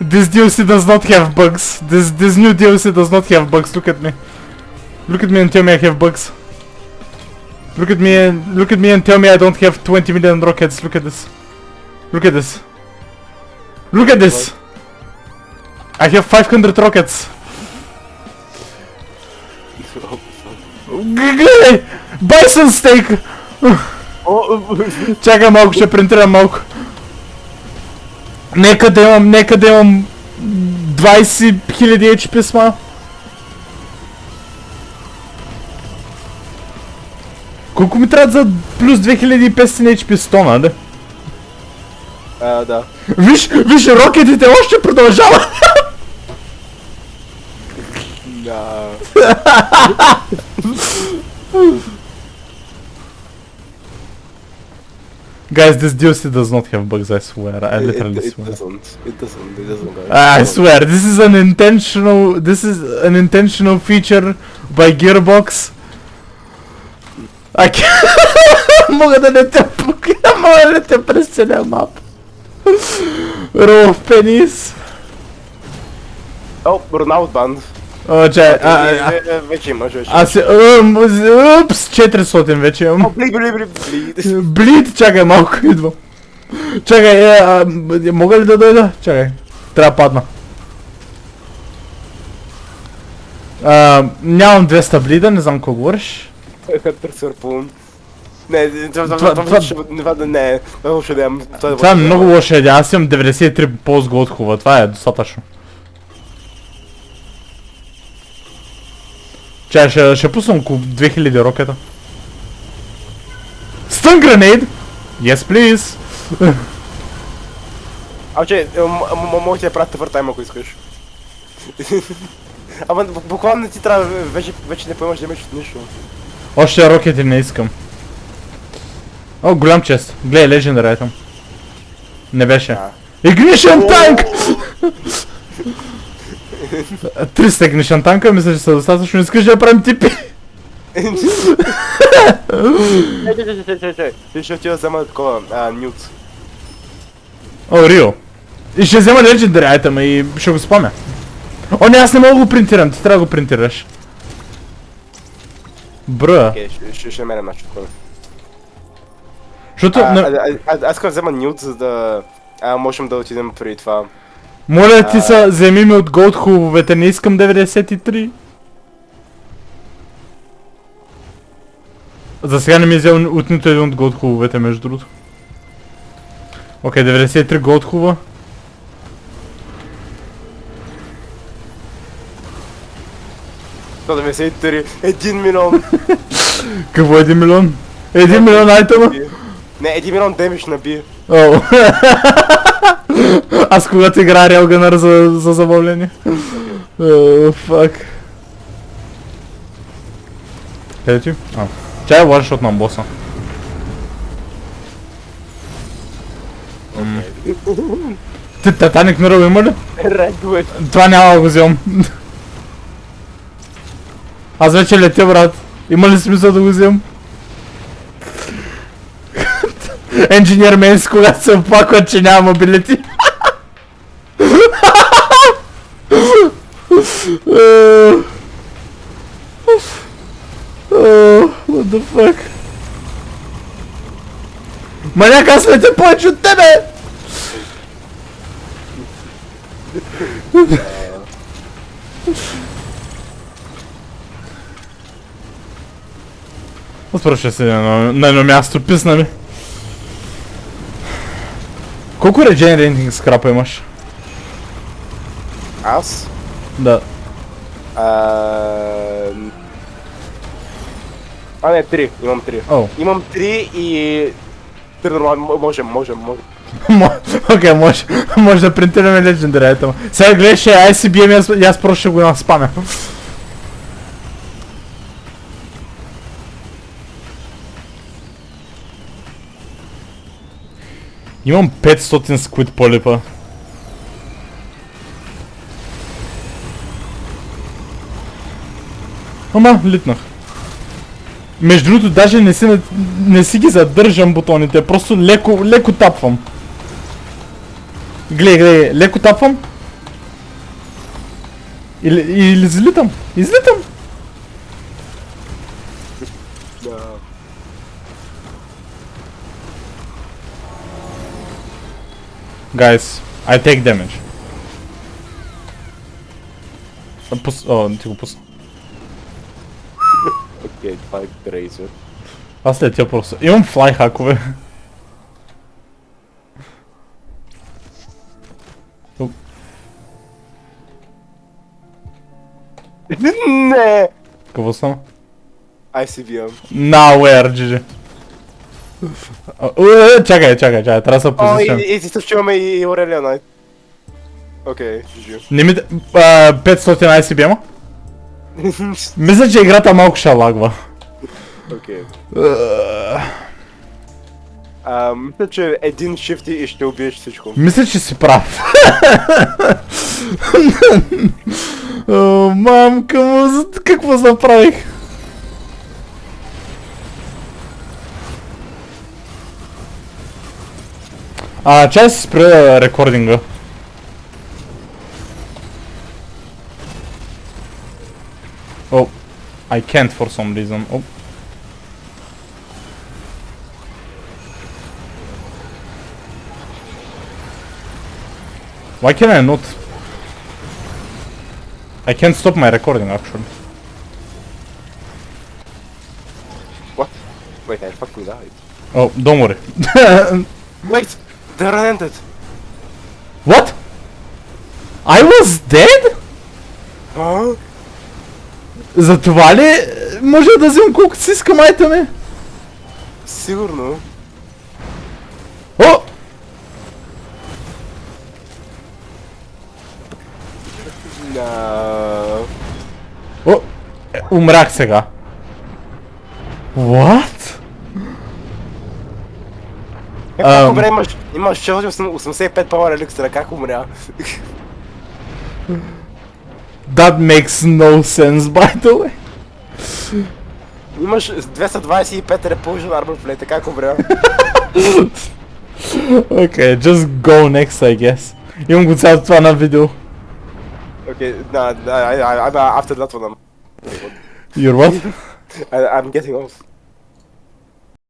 This DLC does not have bugs. This new DLC does not have bugs. Look at me. Look at me and tell me I have bugs. Look at me and tell me I don't have 20 million rockets. Look at this. Look at this. Look at this. I have 500 rockets. Гледай! Bison steak! Чакай малко, ще принтирам малко. Нека да имам 20 000 HP сма. Колко ми трябва за плюс 2500 HP 100, нали? Да. Виж, рокетите още продължават! Да. Guys, this DLC does not have bugs, I swear. I literally swear. It doesn't, guys. I swear, this is an intentional feature by Gearbox. I can't... Мога да не те пресценя мап. Row of pennies. О, Роналд Банд. О, чай, Вече имаш, вече. Упс, 400 вече имам. Блид. Блид, чакай малко, идвам. Чакай, мога ли да дойда? Чакай, трябва да падна. Нямам 200 блида, не знам какво говориш. Хъртърсърпун. Не, лошо да имам. Това е много лошо идея, аз имам 93 ползга от хубава, това е достатъчно. Чай, ще пуснам около 2000 рокета. Stun grenade! Yes, please! Че, мога ти да правя тъвъртайм, ако искаш. Ама буквално не ти трябва, вече не поемаш демидж от нищо. Още рокети не искам. О, голям чест. Гледай, Legendary item. Не беше. Ignition tank! 300 Ignition танка, мисля, че са достатъчно. Искаш да правим типи? Чай. Ти ще отида да взема такова, нюц. О, Рио. И ще взема Legendary item и ще го спомня. О, не, аз не мога да го принтирам, ти трябва да го принтираш. Бра. Окей, ще меря начин. Защото... Аз искам да взема нюц, за да... можем да отидем преди това. Моля ти са, вземи ми от голд хубовете, не искам 93. За сега не ми е взел от нито един от голд хубовете, между другото. Окей, 93 голд хубава. Да ме се 1 милион. Какво е 1 милион? 1 милион айтема? Не, 1 милион демидж наби. О. Аз когато играя Railgunner за забавление. Фак. Къде ти? Чай е one-shot на боса. Титаник Миръл има ли? Редвет. Това няма да го вземам. Аз вече летя, брат. Има ли смисъл да го вземам? Енджиньер Мейнс, когато се оплаква, че няма мобилити. What the fuck? Маняк, аз летя повече от тебе! Отпърво ще седя на едно място, писна ми. Колко regenerating скрапа имаш? Аз? Да. Не, 3. Имам 3. О. Имам 3 и... 3 нормално, можем. Окей, може да принтираме Legendary item. Сега гледаш ICBM и аз просто ще го наспамя. Имам 500 Squid Polypa. Ама, литнах. Между другото, даже не си ги задържам бутоните, просто леко тапвам. Гледай, леко тапвам. Или излитам. Излитам. Да. Guys, I take damage. О, ти го пусна. Окей, това е Razer. Аз летя просто. Имам флай хакове. Не! Какво стана? ICBM. Nowhere, GG. Чакай, трябва да се О, позиционирам. и ти също имаме и Aurelion Knight. Окей, GG. Не ми... 500 ICBM-а? Мисля, че играта малко ще лагва. Окей. Мисля, че един shift и ще убиеш всичко. Мисля, че си прав. О, мамка му, какво направих? Чай си спре рекординга. Oh, I can't for some reason. Oh. Why can I not? I can't stop my recording actually. What? Wait, I fucking died. Oh, don't worry. Wait! The run ended! What? I was dead? Huh? За това ли може да вземам колкото си искам айтеми? Сигурно. О! No. О! Умрях сега. What? Колко време имаш 685 power elixir, как умря? That makes no sense by the way. Имаш 225 repulsion armor plate, как умря? Okay, just go next I guess. Имам го цялото това на видео. Okay, I'm after that one. You're what? I'm getting off.